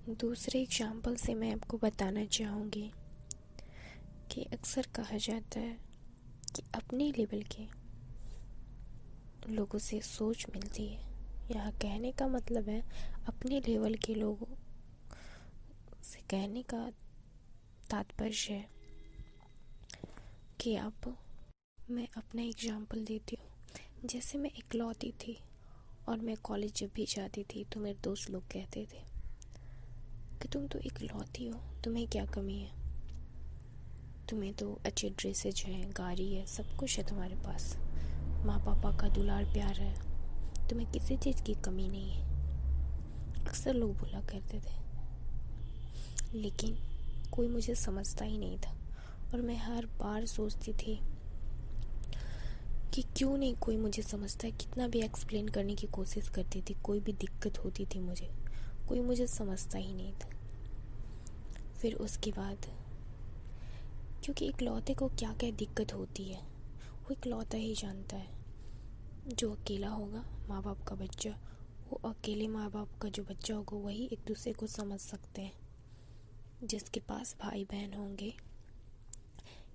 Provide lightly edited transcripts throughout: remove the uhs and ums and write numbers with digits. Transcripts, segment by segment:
दूसरे एग्जाम्पल से मैं आपको बताना चाहूँगी कि अक्सर कहा जाता है कि अपने लेवल के लोगों से सोच मिलती है। यहाँ कहने का मतलब है अपने लेवल के लोगों से कहने का तात्पर्य है कि आप मैं अपना एग्जाम्पल देती हूँ। जैसे मैं इकलौती थी और मैं कॉलेज जब भी जाती थी तो मेरे दोस्त लोग कहते थे कि तुम तो इकलौती हो, तुम्हें क्या कमी है, तुम्हें तो अच्छे ड्रेसेज हैं, गाड़ी है, सब कुछ है तुम्हारे पास, माँ पापा का दुलार प्यार है, तुम्हें किसी चीज़ की कमी नहीं है। अक्सर लोग बोला करते थे, लेकिन कोई मुझे समझता ही नहीं था। और मैं हर बार सोचती थी कि क्यों नहीं कोई मुझे समझता है। कितना भी एक्सप्लेन करने की कोशिश करती थी, कोई भी दिक्कत होती थी मुझे, कोई मुझे समझता ही नहीं था। फिर उसके बाद क्योंकि इकलौते को क्या क्या दिक्कत होती है वो इकलौता ही जानता है। जो अकेला होगा माँ बाप का बच्चा, वो अकेले माँ बाप का जो बच्चा होगा वही एक दूसरे को समझ सकते हैं। जिसके पास भाई बहन होंगे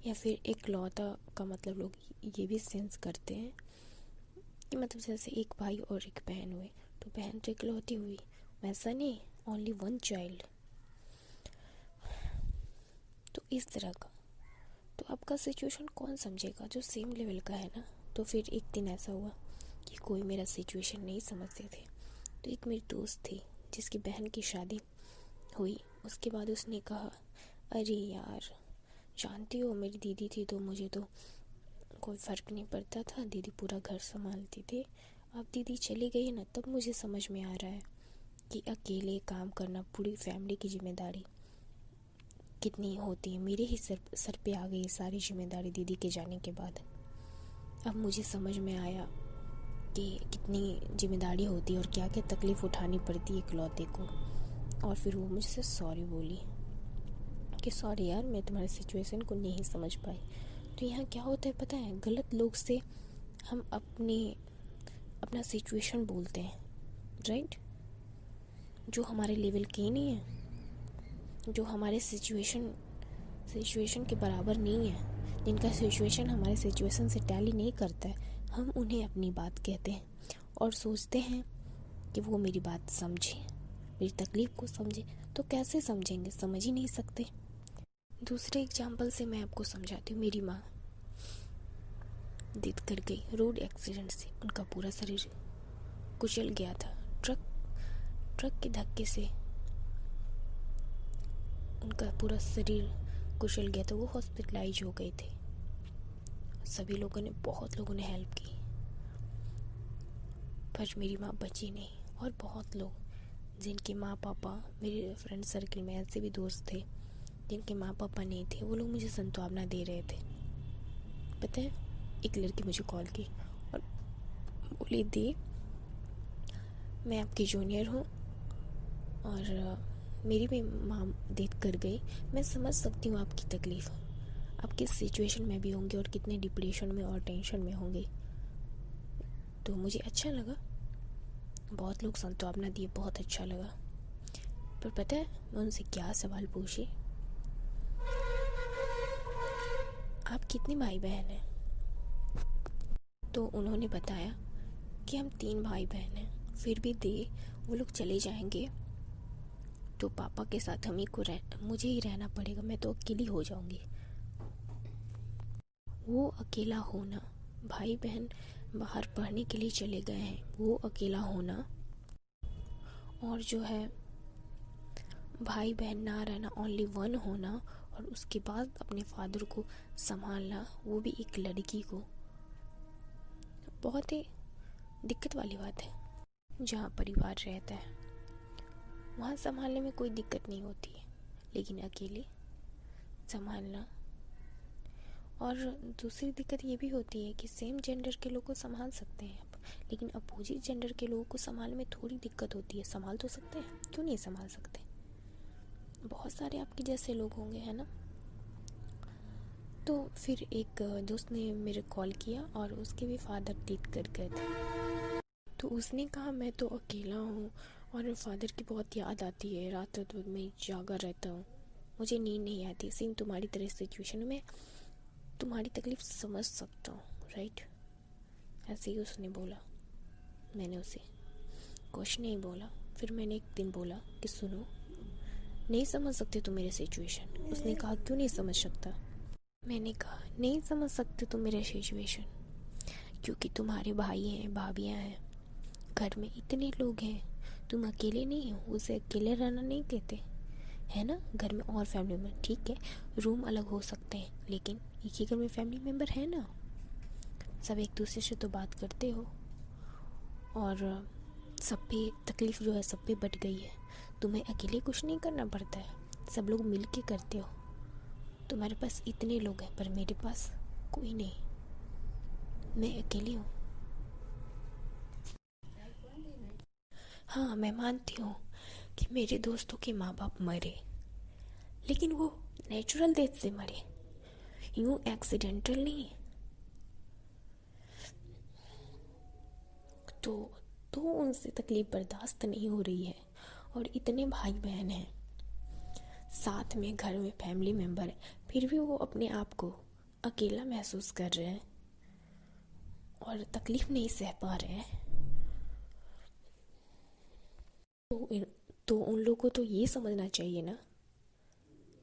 या फिर इकलौता का मतलब लोग ये भी सेंस करते हैं कि मतलब जैसे एक भाई और एक बहन हुए तो बहन तो इकलौती हुई, वैसा नहीं, ओनली वन चाइल्ड। तो इस तरह का तो आपका सिचुएशन कौन समझेगा, जो सेम लेवल का है ना। तो फिर एक दिन ऐसा हुआ कि कोई मेरा सिचुएशन नहीं समझते थे। तो एक मेरी दोस्त थी जिसकी बहन की शादी हुई। उसके बाद उसने कहा, अरे यार जानती हो मेरी दीदी थी तो मुझे तो कोई फ़र्क नहीं पड़ता था, दीदी पूरा घर संभालती थी। अब दीदी चली गई ना, तब मुझे समझ में आ रहा है कि अकेले काम करना, पूरी फैमिली की जिम्मेदारी कितनी होती है। मेरे ही सर पे आ गई सारी जिम्मेदारी दीदी के जाने के बाद। अब मुझे समझ में आया कि कितनी जिम्मेदारी होती है और क्या क्या तकलीफ़ उठानी पड़ती है इकलौते को। और फिर वो मुझसे सॉरी बोली कि सॉरी यार, मैं तुम्हारे सिचुएशन को नहीं समझ पाई। तो यहाँ क्या होता है पता है, गलत लोग से हम अपना सिचुएशन बोलते हैं, राइट, जो हमारे लेवल के ही नहीं है, जो हमारे सिचुएशन के बराबर नहीं है, जिनका सिचुएशन हमारे सिचुएशन से टैली नहीं करता है, हम उन्हें अपनी बात कहते हैं और सोचते हैं कि वो मेरी बात समझे, मेरी तकलीफ़ को समझे। तो कैसे समझेंगे, समझ ही नहीं सकते। दूसरे एग्जाम्पल से मैं आपको समझाती हूँ। मेरी माँ डेथ कर गई रोड एक्सीडेंट से। उनका पूरा शरीर कुचल गया था। ट्रक के धक्के से उनका पूरा शरीर कुचल गया था। वो हॉस्पिटलाइज हो गए थे। सभी लोगों ने, बहुत लोगों ने हेल्प की, पर मेरी माँ बची नहीं। और बहुत लोग जिनके माँ पापा, मेरे फ्रेंड सर्कल में ऐसे भी दोस्त थे जिनके माँ पापा नहीं थे, वो लोग मुझे सांत्वना दे रहे थे। पता है, एक लड़की मुझे कॉल की और बोली, दी मैं आपकी जूनियर हूँ और मेरी भी माँ डेथ कर गई। मैं समझ सकती हूँ आपकी तकलीफ़, आप किस सिचुएशन में भी होंगे और कितने डिप्रेशन में और टेंशन में होंगे। तो मुझे अच्छा लगा, बहुत लोग सांत्वना दिए, बहुत अच्छा लगा। पर पता है मैं उनसे क्या सवाल पूछी, आप कितने भाई बहन हैं? तो उन्होंने बताया कि हम 3 भाई बहन हैं। फिर भी वो लोग चले जाएंगे तो पापा के साथ मुझे ही रहना पड़ेगा, मैं तो अकेली हो जाऊंगी। वो अकेला होना, भाई बहन बाहर पढ़ने के लिए चले गए हैं, वो अकेला होना, और जो है भाई बहन ना रहना, ओनली वन होना, और उसके बाद अपने फादर को संभालना, वो भी एक लड़की को, बहुत ही दिक्कत वाली बात है। जहाँ परिवार रहता है वहाँ संभालने में कोई दिक्कत नहीं होती है, लेकिन अकेले संभालना। और दूसरी दिक्कत ये भी होती है कि सेम जेंडर के लोग को संभाल सकते हैं आप, लेकिन अपोजिट जेंडर के लोगों को संभालने में थोड़ी दिक्कत होती है। संभाल तो सकते हैं, क्यों नहीं संभाल सकते, बहुत सारे आपके जैसे लोग होंगे, है ना। तो फिर एक दोस्त ने मेरे कॉल किया और उसके भी फादर डेथ कर गए थे। तो उसने कहा, मैं तो अकेला हूँ और फादर की बहुत याद आती है, रात रात भर मैं जागा रहता हूँ, मुझे नींद नहीं आती। सेम तुम्हारी तरह सिचुएशन में तुम्हारी तकलीफ़ समझ सकता हूँ, राइट? ऐसे ही उसने बोला। मैंने उसे कुछ नहीं बोला। फिर मैंने एक दिन बोला कि सुनो, नहीं समझ सकते तुम मेरे सिचुएशन। उसने कहा क्यों नहीं समझ सकता? मैंने कहा नहीं समझ सकते तुम मेरे सिचुएशन क्योंकि तुम्हारे भाई हैं, भाभियाँ हैं, घर में इतने लोग हैं, तुम अकेले नहीं हो। उसे अकेले रहना नहीं कहते, है ना? घर में और फैमिली मेम्बर, ठीक है रूम अलग हो सकते हैं, लेकिन एक ही घर में फैमिली मेम्बर है ना, सब एक दूसरे से तो बात करते हो। और सब पे तकलीफ़ जो है सब पे बट गई है। तुम्हें अकेले कुछ नहीं करना पड़ता है, सब लोग मिल के करते हो। तुम्हारे पास इतने लोग हैं पर मेरे पास कोई नहीं, मैं अकेली हूँ। हाँ, मैं मानती हूँ कि मेरे दोस्तों के माँ बाप मरे, लेकिन वो नेचुरल डेथ से मरे, यूँ एक्सीडेंटल नहीं। तो उनसे तकलीफ़ बर्दाश्त नहीं हो रही है। और इतने भाई बहन हैं, साथ में घर में फैमिली मेम्बर है, फिर भी वो अपने आप को अकेला महसूस कर रहे हैं और तकलीफ़ नहीं सह पा रहे हैं। तो उन लोगों को तो ये समझना चाहिए ना,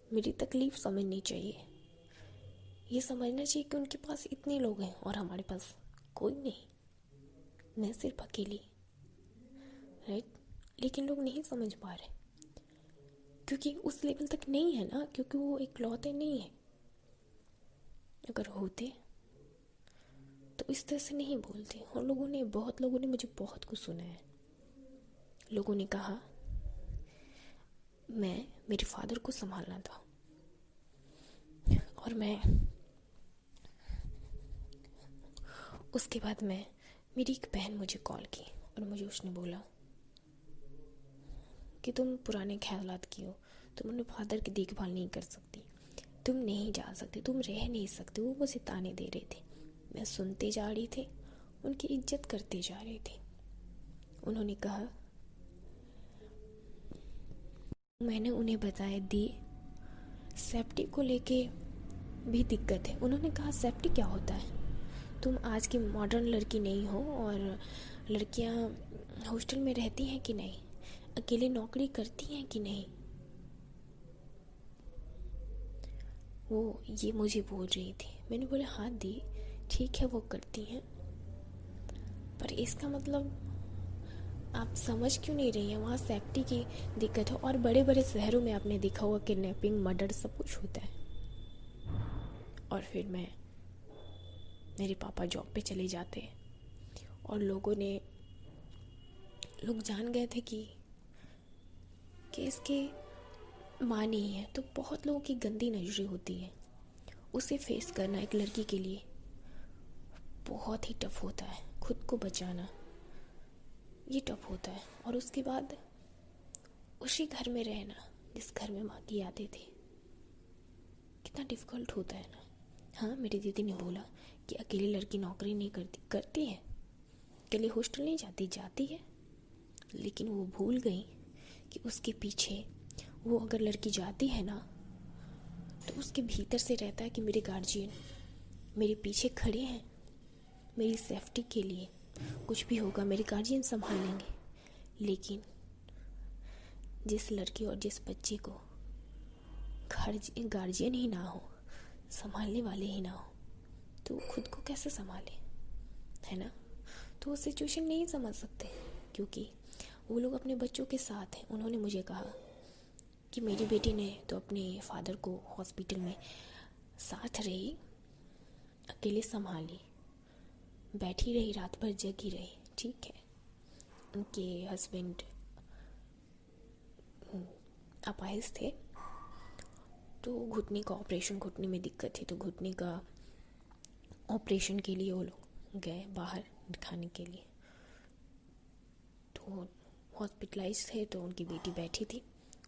मेरी तकलीफ़ समझनी चाहिए, ये समझना चाहिए कि उनके पास इतने लोग हैं और हमारे पास कोई नहीं, मैं सिर्फ अकेली, राइट? लेकिन लोग नहीं समझ पा रहे क्योंकि उस लेवल तक नहीं है ना, क्योंकि वो इकलौते नहीं है। अगर होते तो इस तरह से नहीं बोलते। और बहुत लोगों ने मुझे बहुत कुछ सुना है। लोगों ने कहा मेरे फादर को संभालना था और उसके बाद मेरी एक बहन मुझे कॉल की और मुझे उसने बोला कि तुम पुराने ख्यालात की हो, तुम अपने फादर की देखभाल नहीं कर सकती, तुम नहीं जा सकते, तुम रह नहीं सकते। वो मुझे ताने दे रहे थे, मैं सुनते जा रही थी, उनकी इज्जत करते जा रही थी। उन्होंने कहा, मैंने उन्हें बताया दी सेफ्टी को लेके भी दिक्कत है। उन्होंने कहा सेफ्टी क्या होता है, तुम आज की मॉडर्न लड़की नहीं हो और लड़कियां हॉस्टल में रहती हैं कि नहीं, अकेले नौकरी करती हैं कि नहीं। वो ये मुझे बोल रही थी। मैंने बोला हाँ दी, ठीक है वो करती हैं, पर इसका मतलब आप समझ क्यों नहीं रही हैं, वहाँ सेफ्टी की दिक्कत है। और बड़े बड़े शहरों में आपने देखा होगा किडनैपिंग, मर्डर सब कुछ होता है। और फिर मेरे पापा जॉब पे चले जाते और लोग जान गए थे कि इसके माँ नहीं है, तो बहुत लोगों की गंदी नज़रें होती है। उसे फेस करना एक लड़की के लिए बहुत ही टफ होता है, खुद को बचाना ये टफ होता है। और उसके बाद उसी घर में रहना जिस घर में माँ की यादें थी, कितना डिफ़िकल्ट होता है ना। हाँ, मेरी दीदी ने बोला कि अकेली लड़की नौकरी नहीं करती है, अकेले हॉस्टल नहीं जाती है, लेकिन वो भूल गई कि उसके पीछे वो अगर लड़की जाती है ना तो उसके भीतर से रहता है कि मेरे गार्जियन मेरे पीछे खड़े हैं, मेरी सेफ्टी के लिए, कुछ भी होगा मेरे गार्जियन संभाल लेंगे। लेकिन जिस लड़की और जिस बच्चे को गार्जियन ही ना हो, संभालने वाले ही ना हो, तो खुद को कैसे संभाले, है ना? तो वो सिचुएशन नहीं समझ सकते क्योंकि वो लोग अपने बच्चों के साथ हैं। उन्होंने मुझे कहा कि मेरी बेटी ने तो अपने फादर को हॉस्पिटल में साथ रही, अकेले संभाली, बैठी रही, रात भर जगी रही, ठीक है। उनके हस्बैंड अपाहिज थे, तो घुटने में दिक्कत थी, तो घुटने का ऑपरेशन के लिए वो लोग गए बाहर दिखाने के लिए। तो हॉस्पिटलाइज थे, तो उनकी बेटी बैठी थी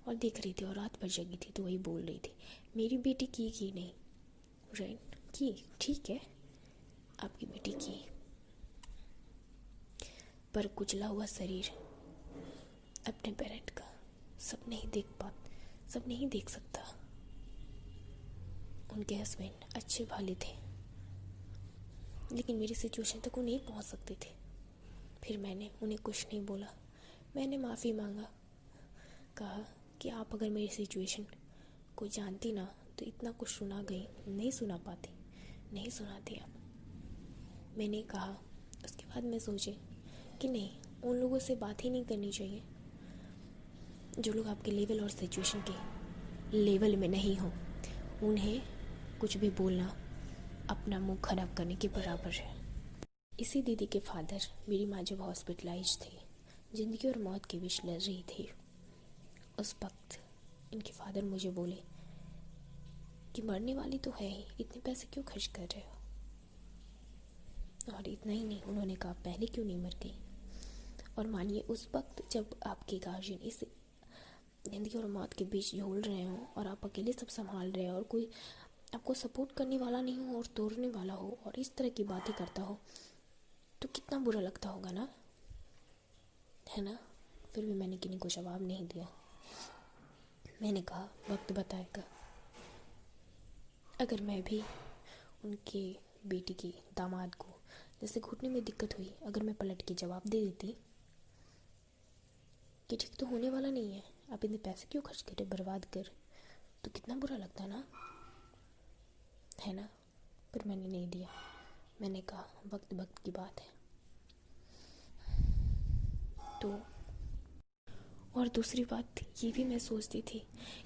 और देख रही थी और रात भर जगी थी। तो वही बोल रही थी मेरी बेटी की नहीं, राइट, की ठीक है, आपकी बेटी की, पर कुचला हुआ शरीर अपने पेरेंट का सब नहीं देख सकता। उनके हस्बैंड अच्छे भाले थे, लेकिन मेरी सिचुएशन तक वो नहीं पहुंच सकते थे। फिर मैंने उन्हें कुछ नहीं बोला, मैंने माफ़ी मांगा, कहा कि आप अगर मेरी सिचुएशन को जानती ना तो इतना कुछ सुना गई नहीं सुनाते आप। मैंने कहा, उसके बाद मैं सोचे कि नहीं, उन लोगों से बात ही नहीं करनी चाहिए जो लोग आपके लेवल और सिचुएशन के लेवल में नहीं हो। उन्हें कुछ भी बोलना अपना मुंह खराब करने के बराबर है। इसी दीदी के फादर, मेरी माँ जब हॉस्पिटलाइज थी, ज़िंदगी और मौत के बीच लड़ रही थी, उस वक्त इनके फादर मुझे बोले कि मरने वाली तो है ही, इतने पैसे क्यों खर्च कर रहे हो। और इतना ही नहीं, उन्होंने कहा पहले क्यों नहीं मर गई। और मानिए, उस वक्त जब आपके गार्जियन इस जिंदगी और मौत के बीच झूल रहे हो और आप अकेले सब संभाल रहे हो और कोई आपको सपोर्ट करने वाला नहीं हो और तोड़ने वाला हो और इस तरह की बातें करता हो, तो कितना बुरा लगता होगा ना, है ना। फिर भी मैंने किन्हीं को जवाब नहीं दिया। मैंने कहा वक्त बताएगा। अगर मैं भी उनके बेटी की दामाद को जैसे घुटने में दिक्कत हुई, अगर मैं पलट के जवाब दे देती कि ठीक तो होने वाला नहीं है, आप इतने पैसे क्यों खर्च करे बर्बाद कर, तो कितना बुरा लगता ना, है ना। पर मैंने नहीं दिया। मैंने कहा वक्त की बात है। तो और दूसरी बात ये भी मैं सोचती थी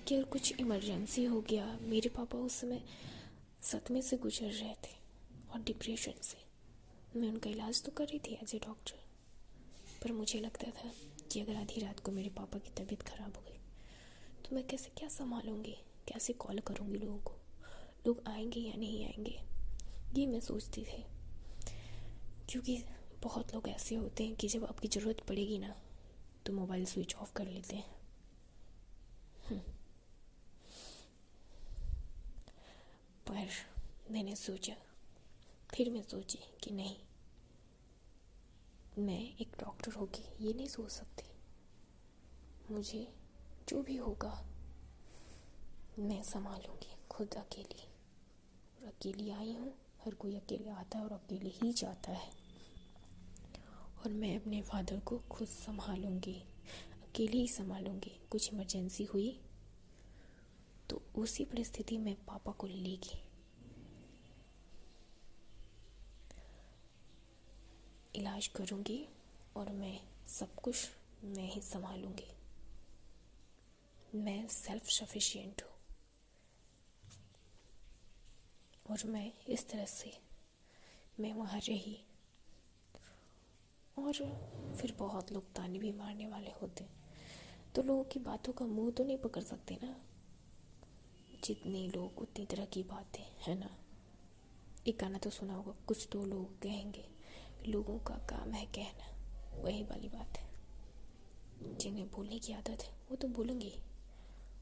कि अगर कुछ इमरजेंसी हो गया, मेरे पापा उस समय सदमे से गुजर रहे थे और डिप्रेशन से, मैं उनका इलाज तो कर रही थी एज ए डॉक्टर, पर मुझे लगता था कि अगर आधी रात को मेरे पापा की तबीयत ख़राब हो गई तो मैं क्या संभालूंगी, कैसे कॉल करूंगी लोगों को, लोग आएंगे या नहीं आएंगे, ये मैं सोचती थी। क्योंकि बहुत लोग ऐसे होते हैं कि जब आपकी ज़रूरत पड़ेगी ना तो मोबाइल स्विच ऑफ कर लेते हैं। पर मैंने सोचा, फिर मैं सोची कि नहीं, मैं एक डॉक्टर होके ये नहीं सोच सकती। मुझे जो भी होगा मैं संभालूंगी खुद अकेली, और अकेली आई हूँ, हर कोई अकेले आता है और अकेले ही जाता है, और मैं अपने फादर को खुद संभालूंगी, अकेले ही संभालूंगी। कुछ इमरजेंसी हुई तो उसी परिस्थिति में पापा को लेगी, इलाज करूंगी और मैं सब कुछ मैं ही संभालूंगी। मैं सेल्फ सफिशिएंट हूँ और मैं इस तरह से मैं वहाँ रही। और फिर बहुत लोग ताने भी मारने वाले होते, तो लोगों की बातों का मुंह तो नहीं पकड़ सकते ना। जितने लोग उतनी तरह की बातें, है ना। एक गाना तो सुना होगा, कुछ तो लोग कहेंगे, लोगों का काम है कहना। वही वाली बात है, जिन्हें बोलने की आदत है वो तो बोलेंगे,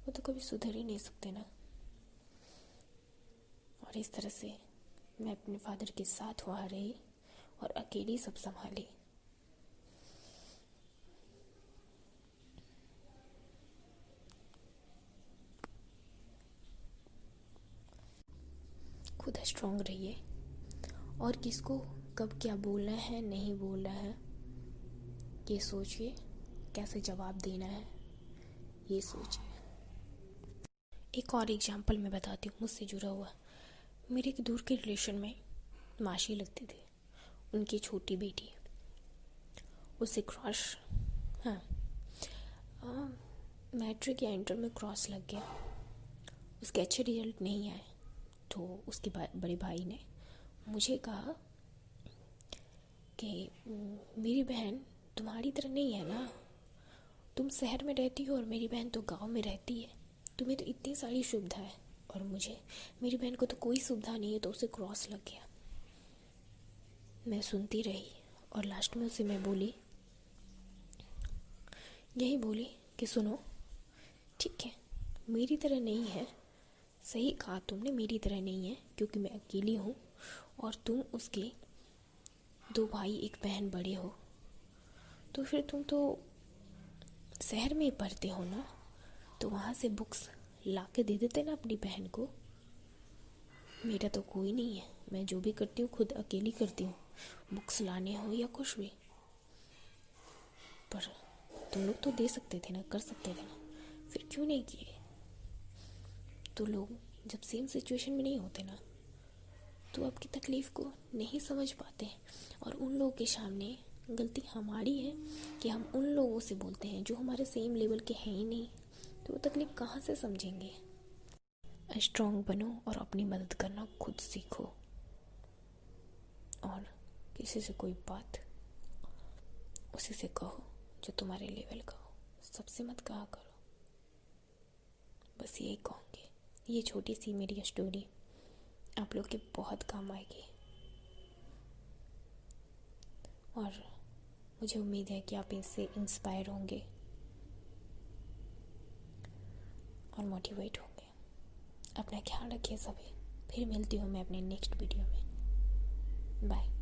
वो तो कभी सुधर ही नहीं सकते ना। और इस तरह से मैं अपने फादर के साथ वहाँ रही और अकेली सब संभाली। खुद स्ट्रांग रहिए, और किसको कब क्या बोलना है नहीं बोलना है ये सोचिए, कैसे जवाब देना है ये सोचिए। एक और एग्जाम्पल मैं बताती हूँ मुझसे जुड़ा हुआ। मेरे एक दूर के रिलेशन में मासी लगती थी, उनकी छोटी बेटी, उससे क्रॉस, हाँ, मैट्रिक या इंटर में क्रॉस लग गया। उसके अच्छे रिजल्ट नहीं आए तो उसके बड़े भाई ने मुझे कहा कि मेरी बहन तुम्हारी तरह नहीं है ना, तुम शहर में रहती हो और मेरी बहन तो गांव में रहती है, तुम्हें तो इतनी सारी सुविधा है और मुझे, मेरी बहन को तो कोई सुविधा नहीं है, तो उसे क्रॉस लग गया। मैं सुनती रही और लास्ट में उसे मैं यही बोली कि सुनो, ठीक है, मेरी तरह नहीं है, सही कहा तुमने, मेरी तरह नहीं है, क्योंकि मैं अकेली हूँ और तुम उसके 2 भाई 1 बहन बड़े हो, तो फिर तुम तो शहर में ही पढ़ते हो ना, तो वहाँ से बुक्स ला के दे देते ना अपनी बहन को। मेरा तो कोई नहीं है, मैं जो भी करती हूँ खुद अकेली करती हूँ, बुक्स लाने हो या कुछ भी। पर तुम लोग तो दे सकते थे ना, कर सकते थे ना, फिर क्यों नहीं किए? तो लोग जब सेम सिचुएशन में नहीं होते ना, तो आपकी तकलीफ़ को नहीं समझ पाते। और उन लोगों के सामने गलती हमारी है कि हम उन लोगों से बोलते हैं जो हमारे सेम लेवल के हैं ही नहीं, तो वो तकलीफ़ कहाँ से समझेंगे। स्ट्रॉन्ग बनो और अपनी मदद करना खुद सीखो। और किसी से कोई बात उसी से कहो जो तुम्हारे लेवल का हो, सबसे मत कहा करो। बस यही कहूँगी। ये छोटी सी मेरी स्टोरी आप लोग के बहुत काम आएगी, और मुझे उम्मीद है कि आप इससे इंस्पायर होंगे और मोटिवेट होंगे। अपना ख्याल रखिए सभी। फिर मिलती हूँ मैं अपने नेक्स्ट वीडियो में। बाय।